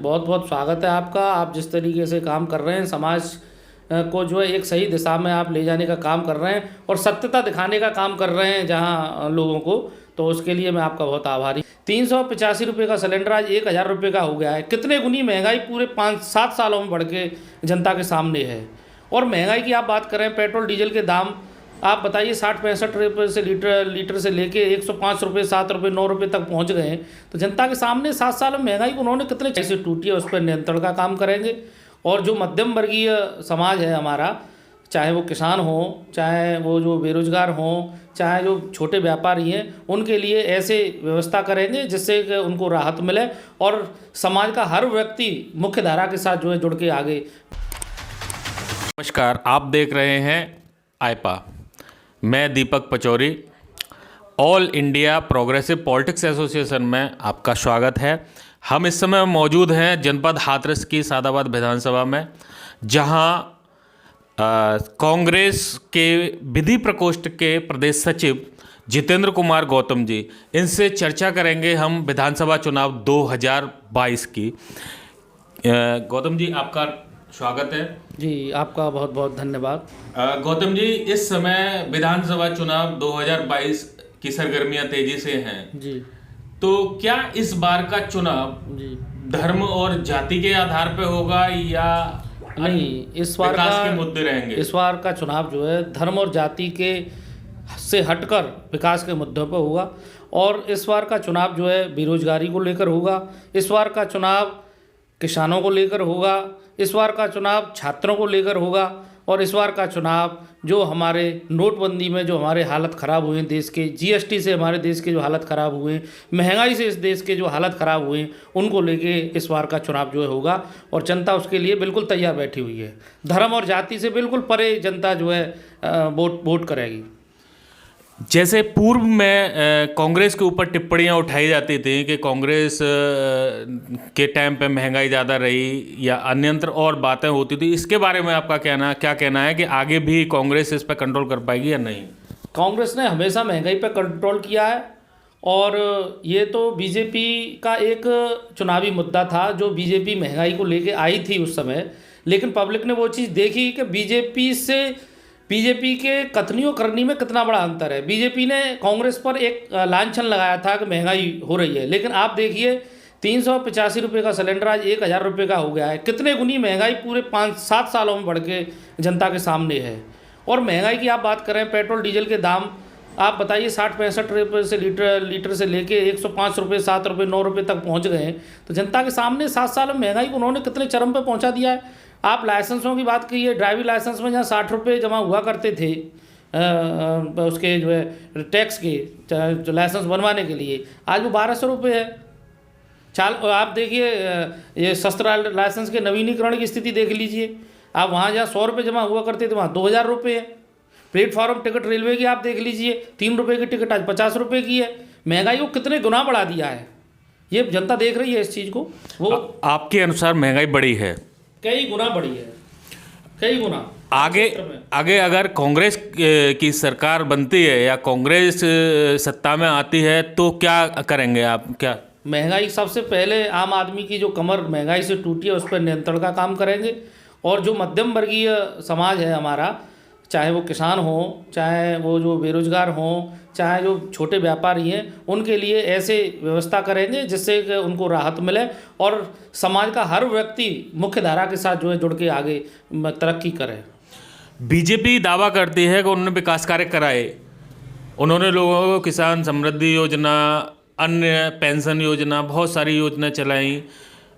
बहुत बहुत स्वागत है आपका। आप जिस तरीके से काम कर रहे हैं, समाज को जो है एक सही दिशा में आप ले जाने का काम कर रहे हैं और सत्यता दिखाने का काम कर रहे हैं जहां लोगों को, तो उसके लिए मैं आपका बहुत आभारी। 385 रुपये का सिलेंडर आज 1000 रुपये का हो गया है। कितने गुनी महंगाई पूरे 5-7 सालों में बढ़ के जनता के सामने है। और महंगाई की आप बात करें, पेट्रोल डीजल के दाम आप बताइए 60-65 रुपये से लीटर से लेके 105 रुपये, 7 रुपये, 9 रुपये तक पहुंच गए हैं। तो जनता के सामने 7 साल में महंगाई को उन्होंने कितने कैसे टूटी है, उस पर नियंत्रण का काम करेंगे। और जो मध्यम वर्गीय समाज है हमारा, चाहे वो किसान हो, चाहे वो जो बेरोजगार हों, चाहे जो छोटे व्यापारी हैं, उनके लिए ऐसे व्यवस्था करेंगे जिससे कि उनको राहत मिले और समाज का हर व्यक्ति मुख्य धारा के साथ जो है जुड़ के आगे। नमस्कार, आप देख रहे हैं आईपा। मैं Deepak Pachauri, all India progressive politics association में आपका स्वागत है। हम इस समय मौजूद हैं जनपद हाथरस की सादाबाद विधानसभा में, जहां कांग्रेस के विधि प्रकोष्ठ के प्रदेश सचिव जितेंद्र कुमार गौतम जी, इनसे चर्चा करेंगे हम विधानसभा चुनाव 2022 की। गौतम जी, आपका स्वागत है। जी, आपका बहुत बहुत धन्यवाद। गौतम जी, इस समय विधानसभा चुनाव 2022 की सरगर्मियां तेजी से हैं जी, तो क्या इस बार का चुनाव जी धर्म और जाति के आधार पर होगा या नहीं, इस बार विकास का के मुद्दे रहेंगे? इस बार का चुनाव जो है धर्म और जाति के से हटकर विकास के मुद्दों पर होगा। और इस बार का चुनाव जो है बेरोजगारी को लेकर होगा, इस बार का चुनाव किसानों को लेकर होगा, इस बार का चुनाव छात्रों को लेकर होगा और इस बार का चुनाव जो हमारे नोटबंदी में जो हमारे हालत ख़राब हुए हैं, देश के जीएसटी से हमारे देश के जो हालत ख़राब हुए हैं, महंगाई से इस देश के जो हालत ख़राब हुए हैं, उनको लेके इस बार का चुनाव जो है होगा और जनता उसके लिए बिल्कुल तैयार बैठी हुई है। धर्म और जाति से बिल्कुल परे जनता जो है वोट करेगी। जैसे पूर्व में कांग्रेस के ऊपर टिप्पणियां उठाई जाती थी कि कांग्रेस के टाइम पे महंगाई ज़्यादा रही या अन्यंत्र और बातें होती थी, इसके बारे में आपका क्या कहना है कि आगे भी कांग्रेस इस पर कंट्रोल कर पाएगी या नहीं? कांग्रेस ने हमेशा महंगाई पर कंट्रोल किया है और ये तो बीजेपी का एक चुनावी मुद्दा था जो बीजेपी महंगाई को लेके आई थी उस समय, लेकिन पब्लिक ने वो चीज़ देखी कि बीजेपी के कथनियों करनी में कितना बड़ा अंतर है। बीजेपी ने कांग्रेस पर एक लांछन लगाया था कि महंगाई हो रही है, लेकिन आप देखिए 385 रुपये का सिलेंडर आज 1000 रुपये का हो गया है। कितने गुनी महंगाई पूरे 5-7 सालों में बढ़ के जनता के सामने है। और महंगाई की आप बात करें, पेट्रोल डीजल के दाम आप बताइए 60-65 रुपये से लीटर से लेके 105 रुपये, 7 रुपये, 9 रुपये तक पहुंच गए हैं। तो जनता के सामने 7 साल में महंगाई को उन्होंने कितने चरम पे पहुंचा दिया है। आप लाइसेंसों की बात कीजिए, ड्राइविंग लाइसेंस में जहाँ 60 रुपये जमा हुआ करते थे उसके जो है टैक्स के जो लाइसेंस बनवाने के लिए, आज वो 1200 रुपये है। आप देखिए ये शस्त्र लाइसेंस के नवीनीकरण की स्थिति देख लीजिए, आप वहाँ जहाँ 100 रुपये जमा हुआ करते थे वहाँ 2000 रुपये है। प्लेटफॉर्म टिकट रेलवे की आप देख लीजिए, 3 रुपये की टिकट आज 50 रुपये की है। महंगाई को कितने गुना बढ़ा दिया है, ये जनता देख रही है इस चीज़ को। वो आपके अनुसार महंगाई बढ़ी है? कई गुना बढ़ी है, कई गुना। आगे अगर कांग्रेस की सरकार बनती है या कांग्रेस सत्ता में आती है तो क्या करेंगे आप? क्या महंगाई सबसे पहले आम आदमी की जो कमर महंगाई से टूटी है उस पर नियंत्रण का काम करेंगे। और जो मध्यम वर्गीय समाज है हमारा, चाहे वो किसान हो, चाहे वो जो बेरोजगार हों, चाहे जो छोटे व्यापारी हैं, उनके लिए ऐसे व्यवस्था करेंगे जिससे कि उनको राहत मिले और समाज का हर व्यक्ति मुख्य धारा के साथ जो है जुड़ के आगे तरक्की करे। बीजेपी दावा करती है कि उन्होंने विकास कार्य कराए, उन्होंने लोगों को किसान समृद्धि योजना, अन्य पेंशन योजना, बहुत सारी योजना चलाई,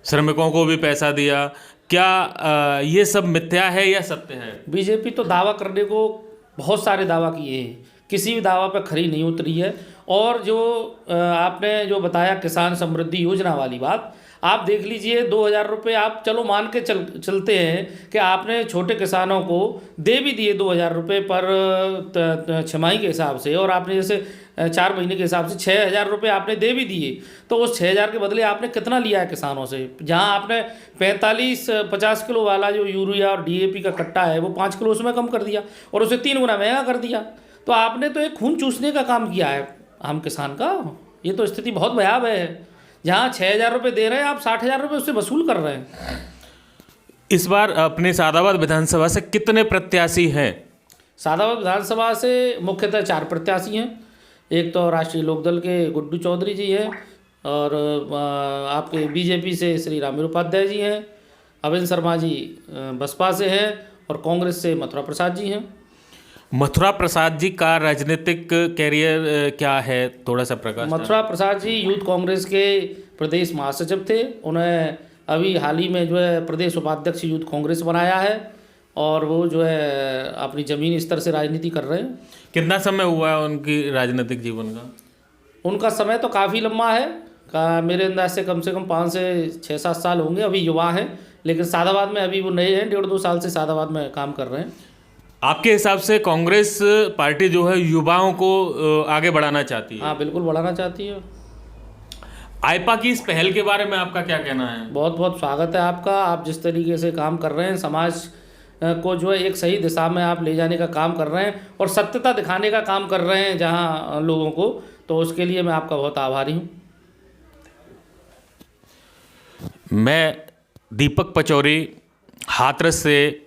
श्रमिकों को भी पैसा दिया। क्या ये सब मिथ्या है या सत्य है? बीजेपी तो दावा करने को बहुत सारे दावा किए हैं, किसी भी दावा पर खरी नहीं उतरी है। और जो आपने जो बताया किसान समृद्धि योजना वाली बात, आप देख लीजिए 2000 रुपये आप चलो मान के चलते हैं कि आपने छोटे किसानों को दे भी दिए 2000 रुपये पर छमाही के हिसाब से, और आपने जैसे 4 महीने के हिसाब से 6000 रुपये आपने दे भी दिए, तो उस 6000 के बदले आपने कितना लिया है किसानों से? जहां आपने 45-50 किलो वाला जो यूरिया और डीएपी का कट्टा है वो 5 किलो उसमें कम कर दिया और उसे 3 गुना महंगा कर दिया। तो आपने तो एक खून चूसने का काम किया है आम किसान का। ये तो स्थिति बहुत भयावह है। जहाँ 6,000 रुपये दे रहे हैं आप 60,000 रुपये उससे वसूल कर रहे हैं। इस बार अपने सादाबाद विधानसभा से कितने प्रत्याशी हैं? सादाबाद विधानसभा से मुख्यतः 4 प्रत्याशी हैं। एक तो राष्ट्रीय लोकदल के गुड्डू चौधरी जी हैं, और आपके बीजेपी से श्री रामेर उपाध्याय जी हैं, अविन शर्मा जी बसपा से हैं, और कांग्रेस से मथुरा प्रसाद जी हैं। मथुरा प्रसाद जी का राजनीतिक कैरियर क्या है, थोड़ा सा प्रकाश? मथुरा प्रसाद जी यूथ कांग्रेस के प्रदेश महासचिव थे। उन्हें अभी हाल ही में जो है प्रदेश उपाध्यक्ष यूथ कांग्रेस बनाया है, और वो जो है अपनी ज़मीनी स्तर से राजनीति कर रहे हैं। कितना समय हुआ है उनकी राजनीतिक जीवन का? उनका समय तो काफ़ी लंबा है, मेरे अंदाज से कम 5 से 6-7 साल होंगे। अभी युवा हैं, लेकिन सादाबाद में अभी वो नए हैं, 1.5-2 साल से सादाबाद में काम कर रहे हैं। आपके हिसाब से कांग्रेस पार्टी जो है युवाओं को आगे बढ़ाना चाहती है? हाँ, बिल्कुल बढ़ाना चाहती है। आइपा की इस पहल के बारे में आपका क्या कहना है? बहुत बहुत स्वागत है आपका। आप जिस तरीके से काम कर रहे हैं, समाज को जो है एक सही दिशा में आप ले जाने का काम कर रहे हैं, और सत्यता दिखाने का काम कर रहे हैं जहां लोगों को, तो उसके लिए मैं आपका बहुत आभारी हूं। मैं दीपक पचौरी, हाथरस से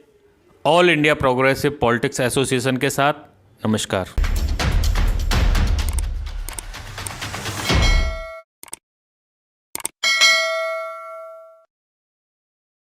all India progressive politics association के साथ, नमस्कार।